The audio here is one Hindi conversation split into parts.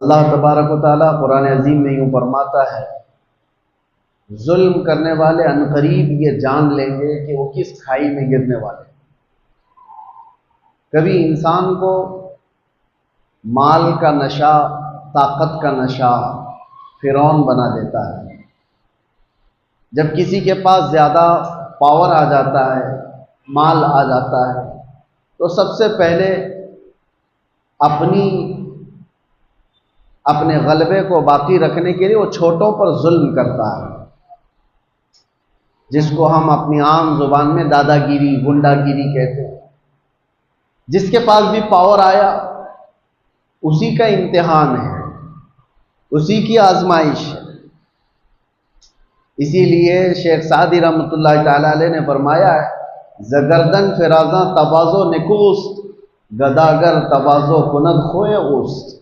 अल्लाह तबारक व तआला कुरान अज़ीम में यूँ फरमाता है, जुल्म करने वाले अनकरीब ये जान लेंगे कि वो किस खाई में गिरने वाले। कभी इंसान को माल का नशा, ताकत का नशा फिरौन बना देता है। जब किसी के पास ज़्यादा पावर आ जाता है, माल आ जाता है, तो सबसे पहले अपने गलबे को बाकी रखने के लिए वो छोटों पर जुल्म करता है, जिसको हम अपनी आम जुबान में दादागिरी, गुंडागिरी कहते हैं। जिसके पास भी पावर आया उसी का इम्तिहान है, उसी की आजमाइश है। इसीलिए शेख सादी रहमतुल्लाह तआला अलैह ने फरमाया है, जगरदन फिराजा तवाज़ो निकुस्त, गदागर तवाज़ो कुनद खोए उस्त।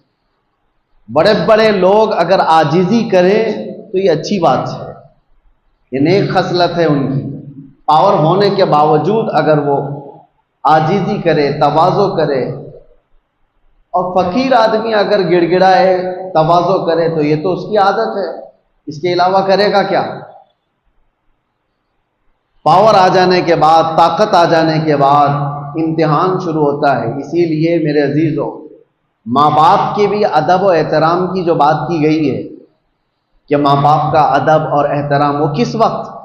बड़े बड़े लोग अगर आजिज़ी करें तो ये अच्छी बात है, ये नेक खसलत है उनकी। पावर होने के बावजूद अगर वो आजिज़ी करे, तवाज़ो करे, और फ़कीर आदमी अगर गिड़गिड़ाए, तवाज़ो करे, तो ये तो उसकी आदत है, इसके अलावा करेगा क्या। पावर आ जाने के बाद, ताकत आ जाने के बाद इम्तिहान शुरू होता है। इसीलिए मेरे अजीज़ों, माँ बाप के भी अदब और एहतराम की जो बात की गई है कि माँ बाप का अदब और एहतराम वो किस वक्त,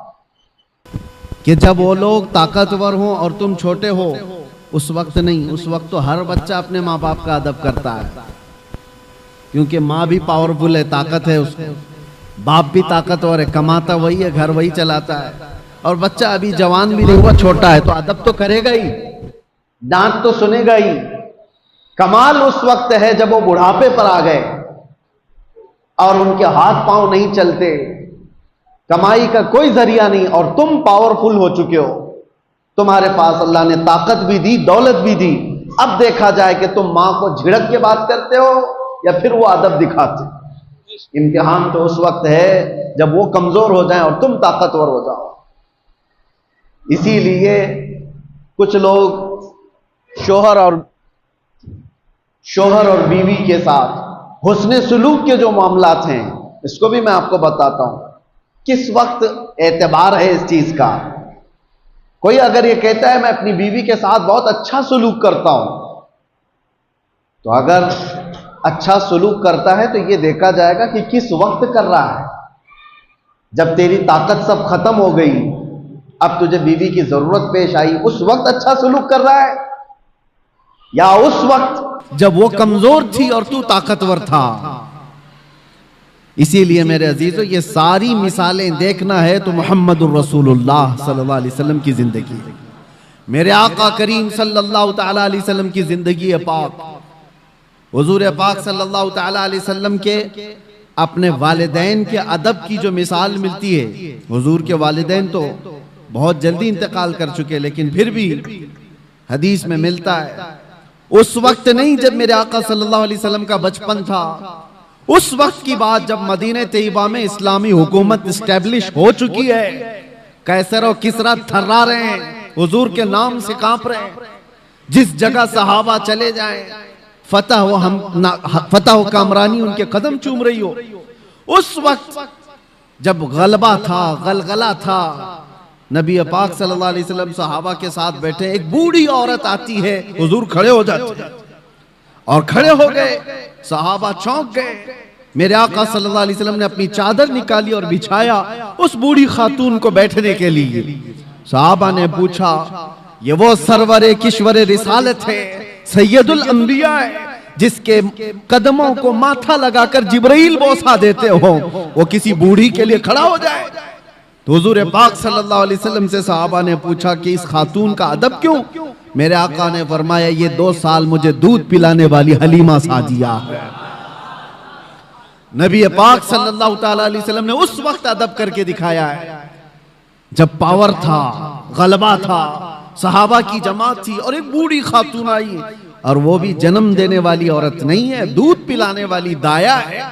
कि जब वो लोग ताकतवर हों और तुम छोटे हो, उस वक्त नहीं। उस वक्त तो हर बच्चा अपने माँ बाप का अदब करता है, क्योंकि माँ भी पावरफुल है, ताकत है उसको, बाप भी ताकतवर है, कमाता वही है, घर वही चलाता है, और बच्चा अभी जवान भी नहीं हुआ, छोटा है, तो अदब तो करेगा ही, डांट तो सुनेगा ही। कमाल उस वक्त है जब वो बुढ़ापे पर आ गए और उनके हाथ पांव नहीं चलते, कमाई का कोई जरिया नहीं, और तुम पावरफुल हो चुके हो, तुम्हारे पास अल्लाह ने ताकत भी दी, दौलत भी दी। अब देखा जाए कि तुम मां को झिड़क के बात करते हो या फिर वो अदब दिखाते। इम्तिहान तो उस वक्त है जब वो कमजोर हो जाएं और तुम ताकतवर हो जाओ। इसीलिए कुछ लोग शोहर और बीवी के साथ हुस्ने सुलूक के जो मामलात हैं, इसको भी मैं आपको बताता हूं। किस वक्त एतबार है इस चीज का। कोई अगर ये कहता है मैं अपनी बीवी के साथ बहुत अच्छा सुलूक करता हूं, तो अगर अच्छा सुलूक करता है तो ये देखा जाएगा कि किस वक्त कर रहा है। जब तेरी ताकत सब खत्म हो गई, अब तुझे बीवी की जरूरत पेश आई, उस वक्त अच्छा सुलूक कर रहा है, या उस वक्त जब वो कमजोर थी और तू ताकतवर था। इसीलिए मेरे अजीजों, ये सारी मिसालें देखना है तो मुहम्मदुर रसूलुल्लाह सल्लल्लाहु अलैहि वसल्लम की जिंदगी, मेरे आका करीम सल्लल्लाहु तआला अलैहि वसल्लम की जिंदगी पाक, हुजूर पाक सल्लल्लाहु तआला अलैहि वसल्लम के अपने वालिदैन के अदब की जो मिसाल मिलती है। हुजूर के वालिदैन तो बहुत जल्दी इंतकाल कर चुके, लेकिन फिर भी हदीस में मिलता है उस वक्त नहीं जब मेरे आका सल्लल्लाहु अलैहि वसल्लम का बचपन था, उस वक्त की बात जब मदीने तैयबा में इस्लामी हुकूमत स्टैब्लिश हो चुकी है। कैसर और किसरा थर्रा रहे हैं, हुजूर के नाम से कांप रहे हैं। जिस जगह सहाबा चले जाएं, फतह कामरानी उनके कदम चूम रही हो। उस वक्त जब गलबा था, गलगला था, नबी पाक सल्लल्लाहु अलैहि वसल्लम सहाबा के साथ बैठे, एक बूढ़ी औरत आती है, हुजूर खड़े हो जाते हैं, और खड़े हो गए, सहाबा चौंक गए। मेरे आका सल्लल्लाहु अलैहि वसल्लम ने अपनी चादर निकाली और बिछाया उस बूढ़ी खातून को बैठने के लिए। सहाबा ने पूछा, ये वो सरवरे किश्वरे रिसालत है, सैयदुल अंबिया है, जिसके कदमों को माथा लगाकर जिब्राइल बोसा देते हो, वो किसी बूढ़ी के लिए खड़ा हो जाए। तो हुजूर पाक सल्लल्लाहु अलैहि वसल्लम से सहाबा ने पूछा कि इस खातून का अदब क्यों? मेरे आका ने फरमाया, ये 2 साल मुझे दूध पिलाने वाली हलीमा सादिया है। नबी पाक सल्लल्लाहु ताला अलैहि वसल्लम ने उस वक्त अदब करके दिखाया है जब पावर था, गलबा था, सहाबा की जमात थी, और एक बूढ़ी खातून आई, और वो भी जन्म देने वाली औरत नहीं है, दूध पिलाने वाली दाया है।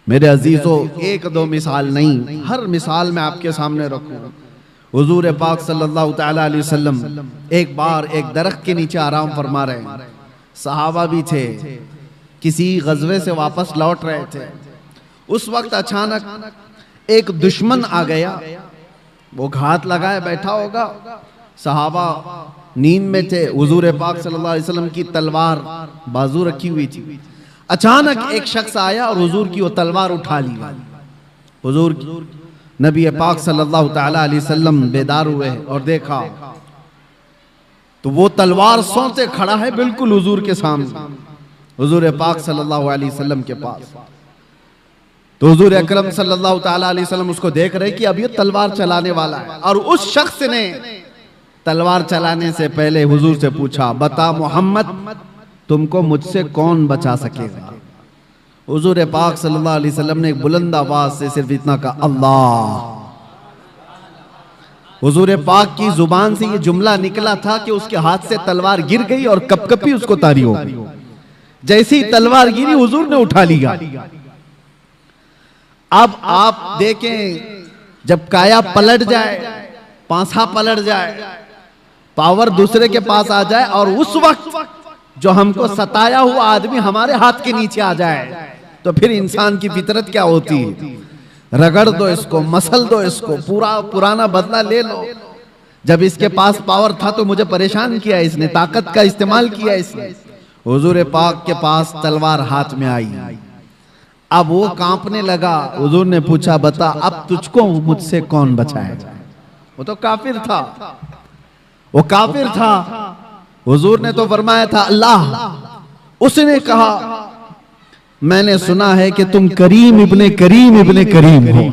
मेरे अजीजों, 1-2 मिसाल नहीं, हर मिसाल मैं आपके सामने रखूं। हुजूर पाक सल्लल्लाहु ताला अलैहि वसल्लम एक बार एक दरख्त के नीचे आराम फरमा रहे हैं, सहाबा भी थे, किसी गजवे से वापस लौट रहे थे। उस वक्त अचानक एक दुश्मन आ गया, वो घात लगाए बैठा होगा, सहाबा नींद में थे, हुजूर पाक सल्लल्लाहु अलैहि वसल्लम की तलवार बाजू रखी हुई थी। अचानक एक शख्स आया और हुजूर की वो तलवार उठा ली। हुजूर नबी पाक सल्लल्लाहु ताला अलैहि वसल्लम बेदार हुए और देखा तो वो तलवार सोते खड़ा है बिल्कुल हुजूर के सामने, हुजूर पाक सल्लल्लाहु अलैहि वसल्लम के पास। तो हुजूर अकरम सल्लल्लाहु ताला अलैहि वसल्लम उसको देख रहे कि अब ये तलवार चलाने वाला है, और उस शख्स ने तलवार चलाने से पहले हुजूर से पूछा, बता मोहम्मद तुमको मुझसे कौन बचा सकेगा? हुजूर पाक सल्लल्लाहु अलैहि वसल्लम ने एक बुलंद आवाज से सिर्फ इतना कहा, अल्लाह। हुजूर पाक की जुबान से ये जुमला निकला था कि उसके हाथ से तलवार गिर गई और कपकपी उसको तारी हो गई। जैसे ही तलवार गिरी हुजूर ने उठा लिया। अब आप देखें, जब काया पलट जाए, पांसा पलट जाए, पावर दूसरे के पास आ जाए, और उस वक्त जो हमको सताया हुआ आदमी हमारे हाथ के नीचे आ जाए, तो फिर इंसान की फितरत क्या होती है? रगड़ दो इसको, मसल दो इसको, पूरा पुराना बदला ले लो। जब इसके पास पावर था तो मुझे परेशान किया इसने, ताकत का इस्तेमाल किया इसने। हुजूर पाक के पास तलवार हाथ में आई, अब वो कांपने लगा। हुजूर ने पूछा, बता अब तुझको मुझसे कौन बचाएगा? वो तो काफिर था, वो काफिर था। हुजूर ने तो फरमाया था अल्लाह। उसने कहा, मैंने सुना है कि तुम करीम इब्ने करीम हो।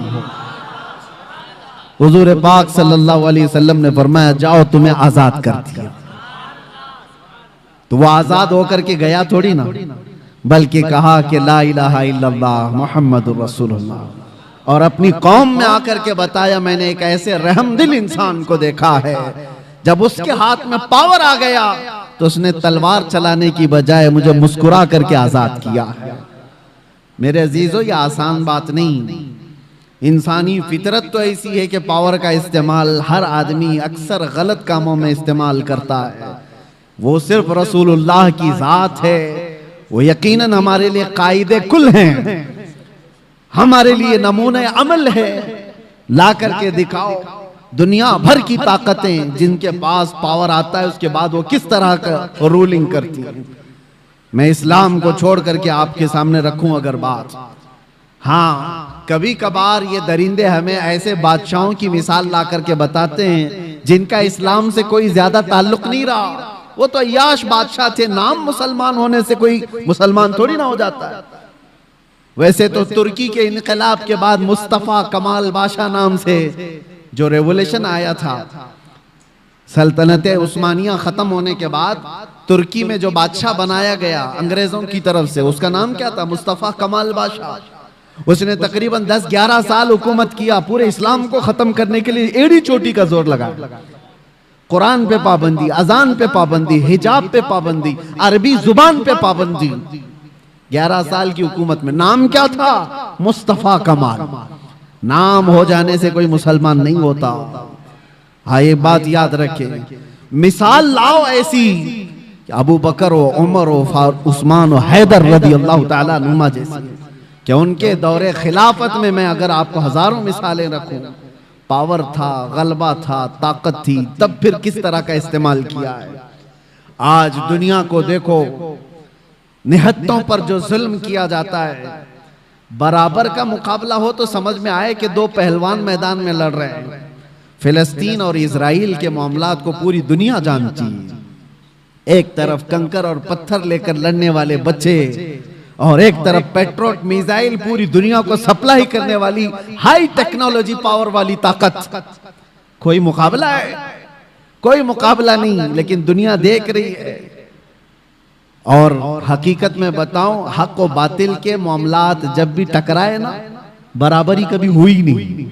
हुजूर पाक सल्लल्लाहु अलैहि वसल्लम ने फरमाया, जाओ तुम्हें आजाद कर दिया। तो वो आजाद होकर के गया थोड़ी ना, बल्कि कहा कि ला इलाहा इल्लल्लाह मुहम्मदुर रसूलुल्लाह, और अपनी कौम में आकर के बताया, मैंने एक ऐसे रहमदिल इंसान को देखा है, जब उसके हाथ में पावर आ गया तो उसने तलवार चलाने की बजाय मुझे मुस्कुरा करके आजाद किया है। मेरे अजीजों, ये आसान बात नहीं। इंसानी फितरत तो ऐसी है कि पावर का इस्तेमाल हर आदमी अक्सर गलत कामों में इस्तेमाल करता है। वो सिर्फ रसूलुल्लाह की जात है, वो यकीनन हमारे लिए कायदे कुल हैं, हमारे लिए नमूने अमल है। ला करके दिखाओ दुनिया भर की ताकतें, जिनके पास पावर आता है उसके बाद वो किस तरह का रूलिंग करती है। मैं इस्लाम को छोड़ करके आपके सामने रखूं अगर बात, हाँ कभी कभार ये दरिंदे हमें ऐसे बादशाहों की मिसाल ला करके बताते हैं जिनका इस्लाम से कोई ज्यादा ताल्लुक नहीं रहा। वो तो अय्याश बादशाह थे, नाम मुसलमान होने से कोई मुसलमान थोड़ी ना हो जाता है। वैसे तो तुर्की के इनकलाब के बाद मुस्तफा कमाल बादशाह नाम से जो रेवोल्यूशन आया था, सल्तनत उस्मानिया खत्म होने के बाद तुर्की में जो बादशाह बनाया गया अंग्रेजों की तरफ से, उसका नाम क्या था? मुस्तफा कमाल बादशाह। उसने तकरीबन 10-11 साल हुकूमत किया, पूरे इस्लाम को खत्म करने के लिए एड़ी चोटी का जोर लगा। कुरान पे पाबंदी, अजान पे पाबंदी, हिजाब पे पाबंदी, अरबी जुबान पे पाबंदी। 11 साल की हुकूमत में नाम क्या था? मुस्तफा कमाल। नाम हो जाने से कोई मुसलमान नहीं होता। हाँ, ये बात याद रखें। मिसाल लाओ ऐसी कि अबू बकर हो, उमर हो, उस्मान हो, हैदर रदी अल्लाह ताला अनुमा जैसी, कि उनके दौरे खिलाफत में मैं अगर आपको हजारों मिसालें रखूं, पावर था, गलबा था, ताकत थी, तब फिर किस तरह का इस्तेमाल किया है। आज दुनिया को देखो, निहत्तों पर जो जुल्म किया जाता है, बराबर का मुकाबला हो तो समझ में आए कि दो पहलवान मैदान में लड़ रहे हैं। फिलिस्तीन और इजराइल के मामलात को पूरी दुनिया जानती है। एक तरफ कंकर और पत्थर लेकर लड़ने वाले बच्चे, और एक तरफ पेट्रोट मिसाइल पूरी दुनिया को सप्लाई करने वाली हाई टेक्नोलॉजी पावर वाली ताकत। कोई मुकाबला है? कोई मुकाबला नहीं, लेकिन दुनिया देख रही है। और हकीकत में बताऊं, हक और बातिल के मामलात जब भी टकराए ना, बराबरी कभी हुई नहीं।